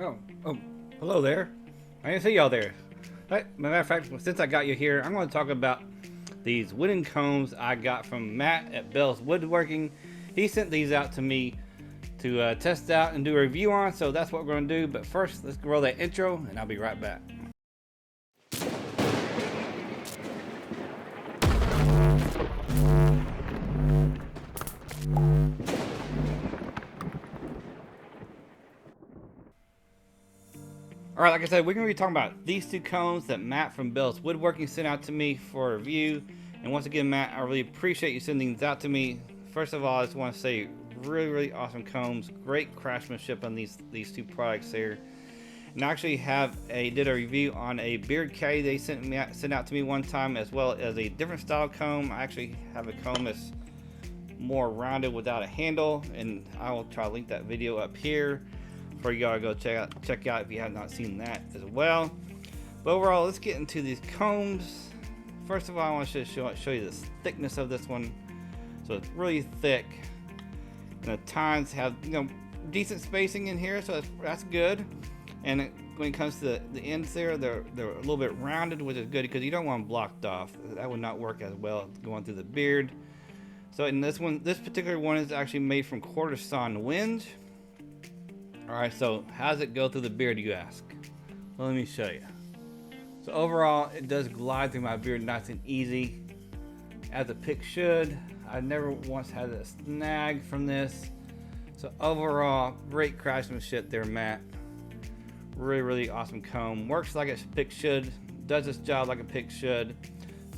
Oh, oh, hello there. I didn't see y'all there. Matter of fact, since I got you here, I'm going to talk about these wooden combs I got from Matt at Bell's Woodworking. He sent these out to me to test out and do a review on, so that's what we're going to do. But first, let's roll that intro, and I'll be right back. Alright, like I said, we're going to be talking about these two combs that Matt from Bell's Woodworking sent out to me for a review. And once again, Matt, I really appreciate you sending these out to me. First of all, I just want to say really awesome combs. Great craftsmanship on these two products here. And I actually did a review on a beard caddy they sent out to me one time, as well as a different style comb. I actually have a comb that's more rounded without a handle, and I will try to link that video up here for y'all to go check out if you have not seen that as well. But overall, let's get into these combs. First of all, I want to show you the thickness of this one. So it's really thick, and the tines have decent spacing in here, so that's good. And when it comes to the ends there, they're a little bit rounded, which is good because you don't want them blocked off. That would not work as well going through the beard. So in this particular one is actually made from quarter sawn winch. Alright, so how does it go through the beard, you ask? Well, let me show you. So overall, it does glide through my beard nice and easy, as a pick should. I never once had a snag from this. So overall, great craftsmanship there, Matt. Really awesome comb. Works like a pick should. Does its job like a pick should.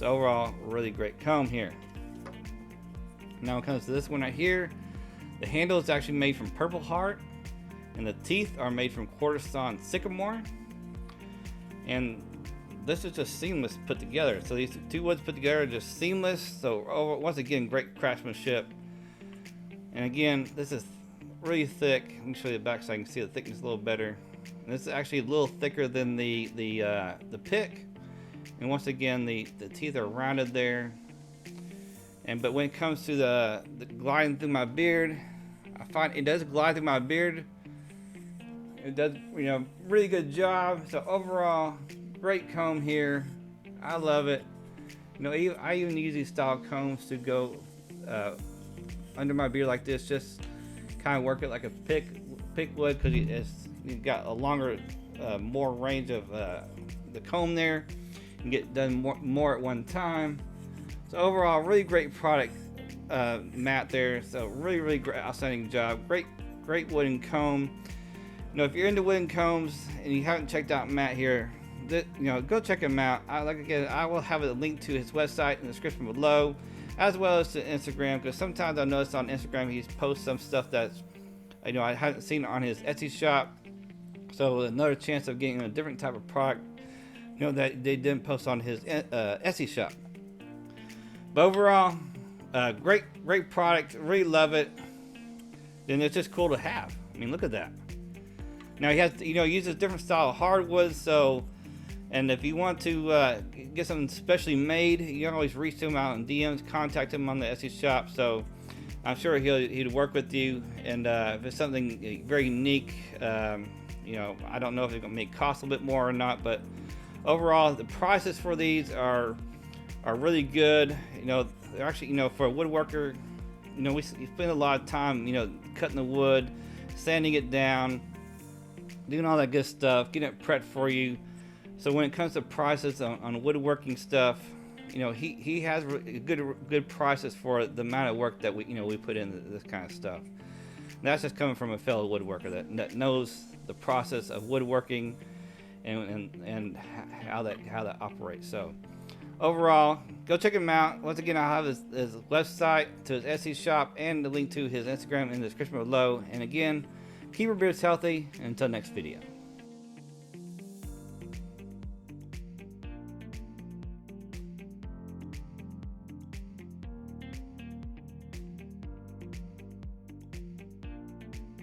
So overall, really great comb here. Now when it comes to this one right here, the handle is actually made from purple heart, and the teeth are made from quarter sawn sycamore. And this is just seamless put together. So these two woods put together are just seamless. So once again, great craftsmanship. And again, this is really thick. Let me show you the back so I can see the thickness a little better. And this is actually a little thicker than the pick. And once again, the teeth are rounded there. But when it comes to the gliding through my beard, I find it does glide through my beard. It does, really good job. So overall, great comb here. I love it. I even use these style combs to go under my beard like this, just kind of work it like a pick would, because you've got a longer, more range of the comb there. You can get done more at one time. So overall, really great product, Matt there. So really great, outstanding job. Great wooden comb. If you're into wooden combs and you haven't checked out Matt here, go check him out. I will have a link to his website in the description below, as well as to Instagram, because sometimes I notice on Instagram he posts some stuff that's I haven't seen on his Etsy shop. So another chance of getting a different type of product that they didn't post on his Etsy shop. But overall, great product. Really love it. And it's just cool to have. I mean, look at that. Now he has, uses different style of hardwood. So, and if you want to get something specially made, you can always reach him out in DMs, contact him on the Etsy shop. So, I'm sure he'd work with you. And if it's something very unique, I don't know if it's gonna make cost a little bit more or not. But overall, the prices for these are really good. They're actually, for a woodworker, we spend a lot of time, cutting the wood, sanding it down, doing all that good stuff, getting it prepped for you. So when it comes to prices on woodworking stuff, he has good prices for the amount of work that we put into this kind of stuff. And that's just coming from a fellow woodworker that knows the process of woodworking and how that operates. So overall, go check him out. Once again, I'll have his website to his Etsy shop and the link to his Instagram in the description below. And again, keep your beards healthy. And until next video.